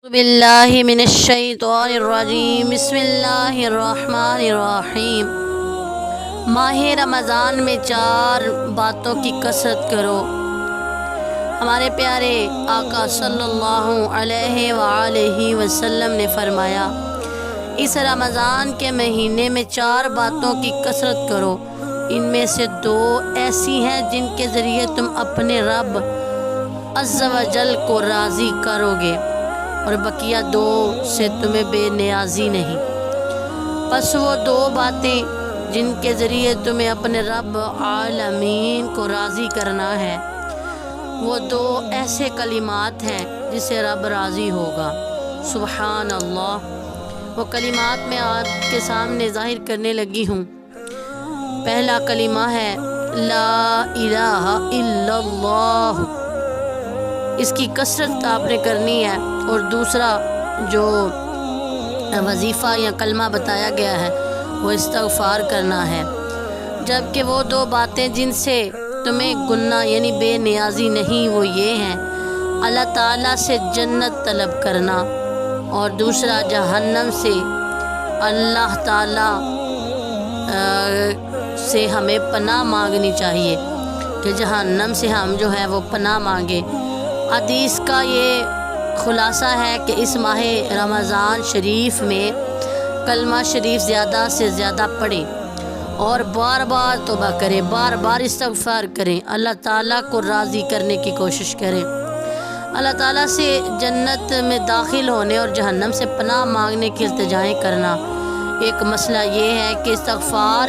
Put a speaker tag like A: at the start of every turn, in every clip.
A: बिल्लाहि मिनश्शैतानिर्रजीम बिस्मिल्लाहिर्रहमानिर्रहीम। माह रमज़ान में 4 बातों की कसरत करो। हमारे प्यारे आका सल्लल्लाहु अलैहि वआलैहि वसल्लम ने फरमाया, इस रमज़ान के महीने में 4 बातों की कसरत करो। इनमें से 2 ऐसी हैं जिनके ज़रिए तुम अपने रब अज़्ज़ व जल को राज़ी करोगे और बकिया 2 से तुम्हें बेनियाज़ी नहीं। बस वो 2 बातें जिनके ज़रिए तुम्हें अपने रब आलमीन को राज़ी करना है, वो 2 ऐसे कलिमात हैं जिससे रब राज़ी होगा। सुबहान अल्लाह। वो कलिमात मैं आपके सामने ज़ाहिर करने लगी हूँ। पहला कलिमा है ला इलाहा इल्लल्लाह। इसकी कसरत आपने करनी है। और दूसरा जो वजीफ़ा या कलमा बताया गया है वो इस्तग़फ़ार करना है। जबकि वो 2 बातें जिनसे तुम्हें गुनाह यानी बेनियाज़ी नहीं, वो ये हैं अल्लाह ताला से जन्नत तलब करना और दूसरा जहन्नम से अल्लाह ताला से हमें पनाह मांगनी चाहिए कि जहन्नम से हम जो है वो पनाह मांगे। हदीस का ये खुलासा है कि इस माह रमज़ान शरीफ में कलमा शरीफ ज़्यादा से ज़्यादा पढ़ें और बार बार तौबा करें, बार बार इस्तग़फ़ार करें, अल्लाह ताला को राज़ी करने की कोशिश करें। अल्लाह ताला से जन्नत में दाखिल होने और जहन्नम से पनाह मांगने की इल्तिजाएं करना। एक मसला ये है कि इस्तग़फ़ार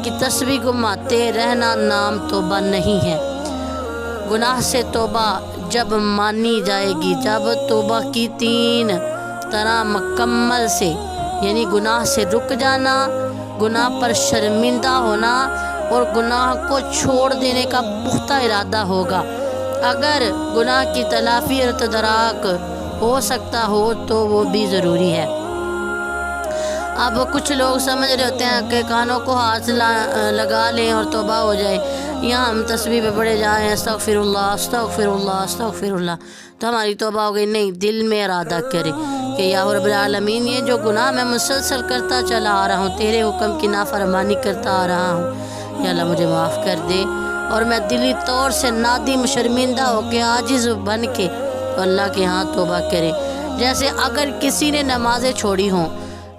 A: की तस्बीह घुमाते रहना नाम तौबा नहीं है। गुनाह से तौबा जब मानी जाएगी, जब तौबा की 3 तरह मुकम्मल से यानी गुनाह से रुक जाना, गुनाह पर शर्मिंदा होना और गुनाह को छोड़ देने का पुख्ता इरादा होगा। अगर गुनाह की तलाफ़ी और तदराक हो सकता हो तो वो भी ज़रूरी है। अब कुछ लोग समझ रहे होते हैं कि कानों को हाथ लगा लें और तौबा हो जाए, यहाँ हम तस्बीह पे पढ़े जाएँ अस्तग़फ़िरुल्लाह अस्तग़फ़िरुल्लाह अस्तग़फ़िरुल्लाह तो हमारी तौबा हो गई। नहीं, दिल में इरादा करें कि या रब्बुल आलमीन, ये जो गुनाह मैं मुसलसल करता चला आ रहा हूँ, तेरे हुक्म की नाफरमानी करता आ रहा हूँ, या अल्लाह मुझे माफ़ कर दे। और मैं दिली तौर से नादिम शर्मिंदा होकर आजिज़ बन के तो अल्लाह के यहाँ तौबा करें। जैसे अगर किसी ने नमाज़ें छोड़ी हों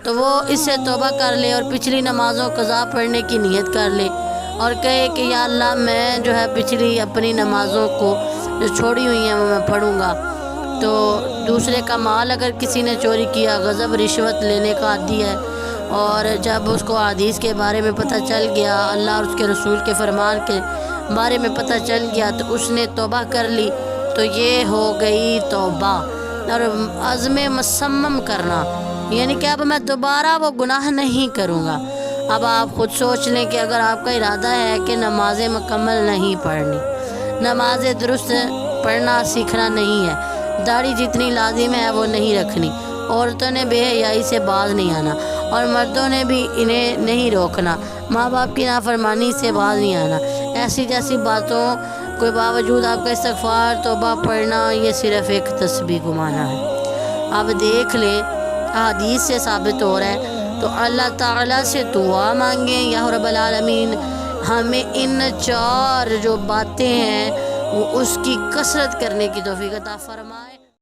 A: तो वो इससे तौबा कर ले और पिछली नमाज़ों क़ज़ा पढ़ने की नीयत कर ले और कहे कि या अल्लाह मैं जो है पिछली अपनी नमाज़ों को जो छोड़ी हुई हैं वो मैं पढ़ूँगा। तो दूसरे का माल अगर किसी ने चोरी किया, गज़ब रिश्वत लेने का आदी है, और जब उसको हदीस के बारे में पता चल गया, अल्लाह और उसके रसूल के फरमान के बारे में पता चल गया, तो उसने तौबा कर ली, तो ये हो गई तौबा। और अज़्म मुसम्मम करना यानी कि अब मैं दोबारा वो गुनाह नहीं करूँगा। अब आप ख़ुद सोच लें कि अगर आपका इरादा है कि नमाज़ें मुकम्मल नहीं पढ़नी, नमाज़ें दुरुस्त पढ़ना सीखना नहीं है, दाढ़ी जितनी लाजिम है वो नहीं रखनी, औरतों ने बेहयाई से बाज नहीं आना और मर्दों ने भी इन्हें नहीं रोकना, माँ बाप की नाफरमानी से बाज नहीं आना, ऐसी जैसी बातों के बावजूद आपका इस्तग़फ़ार तौबा पढ़ना ये सिर्फ़ एक तस्बीह घुमाना है। अब देख लें, हदीस से साबित हो रहा है। तो अल्लाह ताला से दुआ मांगें, या रब्बुल आलमीन हमें इन 4 जो बातें हैं वो उसकी कसरत करने की तौफ़ीक़ अता फ़रमाए।